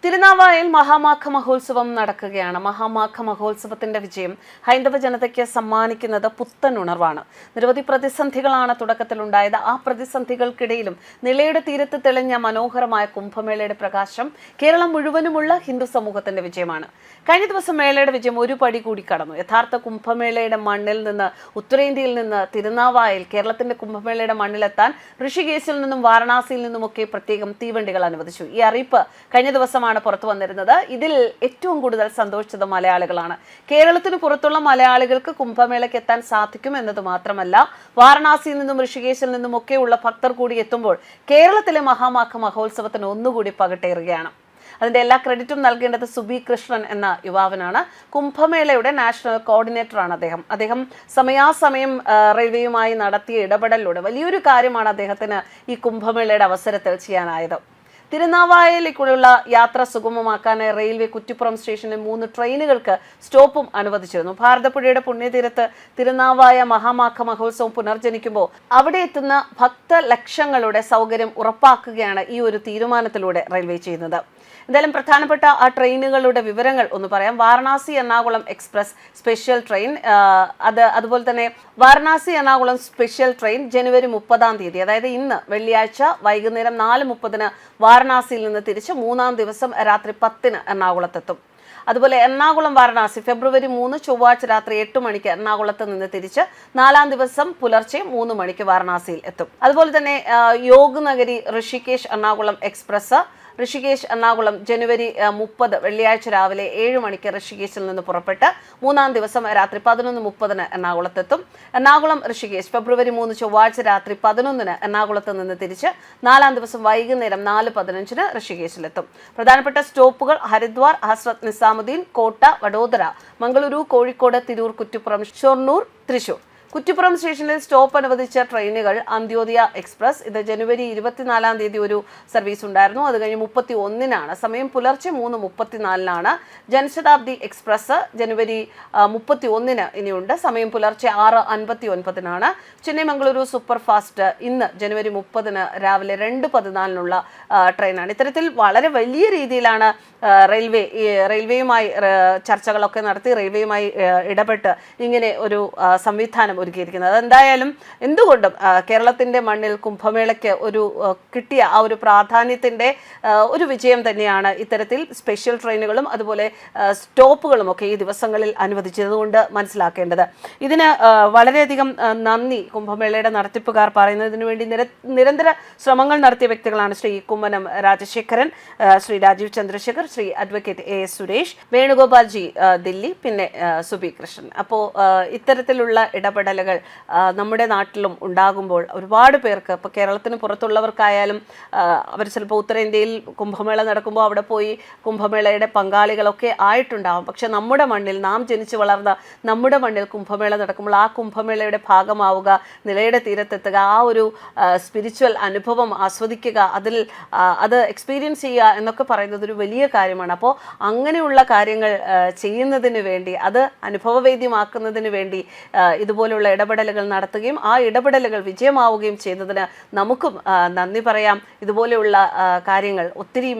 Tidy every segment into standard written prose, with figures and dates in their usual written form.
തിരുനാവായയിൽ മഹാമാഘ മഹോത്സവം നടക്കുകയാണ്. മഹാമാഘ മഹോത്സവത്തിന്റെ വിജയം ഹൈന്ദവ ജനതയ്ക്ക് സമ്മാനിക്കുന്നത് പുത്തൻ ഉണർവാണ്. നിരവധി പ്രതിസന്ധികളാണ് തുടക്കത്തിലുണ്ടായത്. ആ പ്രതിസന്ധികൾക്കിടയിലും നിളയുടെ തീരത്ത് തെളിഞ്ഞ മനോഹരമായ കുംഭമേളയുടെ പ്രകാശം കേരളം മുഴുവനുമുള്ള ഹിന്ദു സമൂഹത്തിന്റെ വിജയമാണ്. കഴിഞ്ഞ ദിവസം മേളയുടെ വിജയം ഒരു പടി കൂടി കടന്നു. യഥാർത്ഥ കുംഭമേളയുടെ മണ്ണിൽ നിന്ന്, ഉത്തരേന്ത്യയിൽ നിന്ന് തിരുനാവായയിൽ കേരളത്തിന്റെ കുംഭമേളയുടെ മണ്ണിലെത്താൻ ഋഷികേശിൽ നിന്നും വാരണാസിയിൽ നിന്നുമൊക്കെ പ്രത്യേകം തീവണ്ടികൾ അനുവദിച്ചു. ഈ അറിയിപ്പ് കഴിഞ്ഞ ദിവസമാണ് പുറത്തു വന്നിരുന്നത്. ഇതിൽ ഏറ്റവും കൂടുതൽ സന്തോഷിച്ചത് മലയാളികളാണ്. കേരളത്തിന് പുറത്തുള്ള മലയാളികൾക്ക് കുംഭമേളയ്ക്ക് എത്താൻ സാധിക്കും എന്നത് മാത്രമല്ല, വാരണാസിയിൽ നിന്നും ഋഷികേശിൽ നിന്നും ഒക്കെയുള്ള ഭക്തർ കൂടി എത്തുമ്പോൾ കേരളത്തിലെ മഹാമാഘ മഹോത്സവത്തിന് ഒന്നുകൂടി പകട്ടേറുകയാണ്. അതിന്റെ എല്ലാ ക്രെഡിറ്റും നൽകേണ്ടത് സുബി കൃഷ്ണൻ എന്ന യുവാവിനാണ്. കുംഭമേളയുടെ നാഷണൽ കോർഡിനേറ്ററാണ് അദ്ദേഹം സമയാസമയം റെയിൽവേയുമായി നടത്തിയ ഇടപെടലിലൂടെ വലിയൊരു കാര്യമാണ് അദ്ദേഹത്തിന് ഈ കുംഭമേളയുടെ അവസരത്തിൽ ചെയ്യാനായത്. തിരുനാവായയിലേക്കുള്ള യാത്ര സുഗമമാക്കാനായി റെയിൽവേ കുറ്റിപ്പുറം സ്റ്റേഷനിൽ 3 ട്രെയിനുകൾക്ക് സ്റ്റോപ്പും അനുവദിച്ചിരുന്നു. ഭാരതപ്പുഴയുടെ പുണ്യതീരത്ത് തിരുനാവായ മഹാമാഘ മഹോത്സവം പുനർജനിക്കുമ്പോൾ അവിടെ എത്തുന്ന ഭക്തലക്ഷങ്ങളുടെ സൗകര്യം ഉറപ്പാക്കുകയാണ് ഈ ഒരു തീരുമാനത്തിലൂടെ റെയിൽവേ ചെയ്യുന്നത്. എന്തായാലും പ്രധാനപ്പെട്ട ആ ട്രെയിനുകളുടെ വിവരങ്ങൾ ഒന്ന് പറയാം. Varanasi Ernakulam express special train, അതുപോലെ തന്നെ വാരണാസി എറണാകുളം സ്പെഷ്യൽ ട്രെയിൻ ജനുവരി 30-ാം തീയതി, അതായത് ഇന്ന് വെള്ളിയാഴ്ച വൈകുന്നേരം 4:30 വാരണാസിയിൽ നിന്ന് തിരിച്ച് 3-ാം ദിവസം രാത്രി 10-ന് എറണാകുളത്തെത്തും. അതുപോലെ എറണാകുളം വാരണാസി ഫെബ്രുവരി 3 ചൊവ്വാഴ്ച രാത്രി 8 മണിക്ക് എറണാകുളത്ത് നിന്ന് തിരിച്ച് 4-ാം ദിവസം പുലർച്ചെ 3 മണിക്ക് വാരണാസിയിൽ എത്തും. അതുപോലെ തന്നെ योग നഗരി ഋഷികേശ് എറണാകുളം എക്സ്പ്രസ് ഋഷികേശ് എറണാകുളം ജനുവരി 30 വെള്ളിയാഴ്ച രാവിലെ 7 മണിക്ക് ഋഷികേശിൽ നിന്ന് പുറപ്പെട്ട് 3-ാം ദിവസം രാത്രി 11:30 എറണാകുളത്തെത്തും. എറണാകുളം ഋഷികേശ് ഫെബ്രുവരി 3 ചൊവ്വാഴ്ച രാത്രി 11-ന് എറണാകുളത്ത് നിന്ന് തിരിച്ച് 4-ാം ദിവസം വൈകുന്നേരം 4:15-ന് ഋഷികേശിലെത്തും. പ്രധാനപ്പെട്ട സ്റ്റോപ്പുകൾ ഹരിദ്വാർ, ഹസ്രത്ത് നിസാമുദ്ദീൻ, കോട്ട, വഡോദര, മംഗളൂരു, കോഴിക്കോട്, തിരൂർ, കുറ്റിപ്പുറം, ഷൊർണൂർ, തൃശൂർ. കുറ്റിപ്പുറം സ്റ്റേഷനിൽ സ്റ്റോപ്പ് അനുവദിച്ച ട്രെയിനുകൾ അന്ത്യോദയ എക്സ്പ്രസ്, ഇത് ജനുവരി 24-ാം തീയതി ഒരു സർവീസ് ഉണ്ടായിരുന്നു. അത് കഴിഞ്ഞ് 31-നാണ്, സമയം പുലർച്ചെ 3:34-നാണ്. ജനശതാബ്ദി എക്സ്പ്രസ് ജനുവരി 31-ന് ഇനിയുണ്ട്, സമയം പുലർച്ചെ 6:59-നാണ്. ചെന്നൈ മംഗളൂരു സൂപ്പർ ഫാസ്റ്റ് ഇന്ന് ജനുവരി 30-ന് രാവിലെ 2:14-നുള്ള ട്രെയിനാണ്. ഇത്തരത്തിൽ വളരെ വലിയ രീതിയിലാണ് റെയിൽവേയുമായി ചർച്ചകളൊക്കെ നടത്തി റെയിൽവേയുമായി ഇടപെട്ട് ഇങ്ങനെ ഒരു സംവിധാനം ഒരുക്കിയിരിക്കുന്നത്. അതെന്തായാലും എന്തുകൊണ്ടും കേരളത്തിന്റെ മണ്ണിൽ കുംഭമേളയ്ക്ക് കിട്ടിയ ആ ഒരു പ്രാധാന്യത്തിന്റെ ഒരു വിജയം തന്നെയാണ് ഇത്തരത്തിൽ സ്പെഷ്യൽ ട്രെയിനുകളും അതുപോലെ സ്റ്റോപ്പുകളും ഒക്കെ ഈ ദിവസങ്ങളിൽ അനുവദിച്ചതുകൊണ്ട് മനസ്സിലാക്കേണ്ടത്. ഇതിന് വളരെയധികം നന്ദി കുംഭമേളയുടെ നടത്തിപ്പുകാർ പറയുന്നതിന് വേണ്ടി നിരന്തര ശ്രമങ്ങൾ നടത്തിയ വ്യക്തികളാണ് Shri Kummanam Rajasekharan, Shri Rajeev Chandrasekhar, Shri advocate A. S. Suresh, Venugopal ji Delhi, പിന്നെ സുബി കൃഷ്ണൻ. അപ്പോൾ ഇത്തരത്തിലുള്ള ഇടപെടലുകൾ നമ്മുടെ നാട്ടിലും ഉണ്ടാകുമ്പോൾ ഒരുപാട് പേർക്ക്, ഇപ്പോൾ കേരളത്തിന് പുറത്തുള്ളവർക്കായാലും അവർ ചിലപ്പോൾ ഉത്തരേന്ത്യയിൽ കുംഭമേള നടക്കുമ്പോൾ അവിടെ പോയി കുംഭമേളയുടെ പങ്കാളികളൊക്കെ ആയിട്ടുണ്ടാകും. പക്ഷെ നമ്മുടെ മണ്ണിൽ, നാം ജനിച്ചു വളർന്ന നമ്മുടെ മണ്ണിൽ കുംഭമേള നടക്കുമ്പോൾ ആ കുംഭമേളയുടെ ഭാഗമാവുക, നിലയുടെ തീരത്തെത്തുക, ആ ഒരു സ്പിരിച്വൽ അനുഭവം ആസ്വദിക്കുക, അത് എക്സ്പീരിയൻസ് ചെയ്യുക എന്നൊക്കെ പറയുന്നത് ഒരു വലിയ കാര്യമാണ്. അപ്പോൾ അങ്ങനെയുള്ള കാര്യങ്ങൾ ചെയ്യുന്നതിന് വേണ്ടി, അത് അനുഭവവേദ്യമാക്കുന്നതിന് വേണ്ടി ഇതുപോലുള്ള ഇടപെടലുകൾ നടത്തുകയും ആ ഇടപെടലുകൾ വിജയമാവുകയും ചെയ്തതിന് നമുക്കും നന്ദി പറയാം. ഇതുപോലെയുള്ള കാര്യങ്ങൾ ഒത്തിരി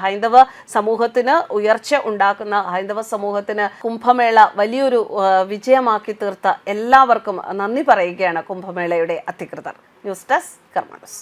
ഹൈന്ദവ സമൂഹത്തിന് ഉയർച്ച ഉണ്ടാക്കുന്ന, ഹൈന്ദവ സമൂഹത്തിന് കുംഭമേള വലിയൊരു വിജയമാക്കി തീർത്ത എല്ലാവർക്കും നന്ദി പറയുകയാണ് കുംഭമേളയുടെ അധികൃതർ. ന്യൂസ് ഡെസ്ക് കർമ്മ ന്യൂസ്.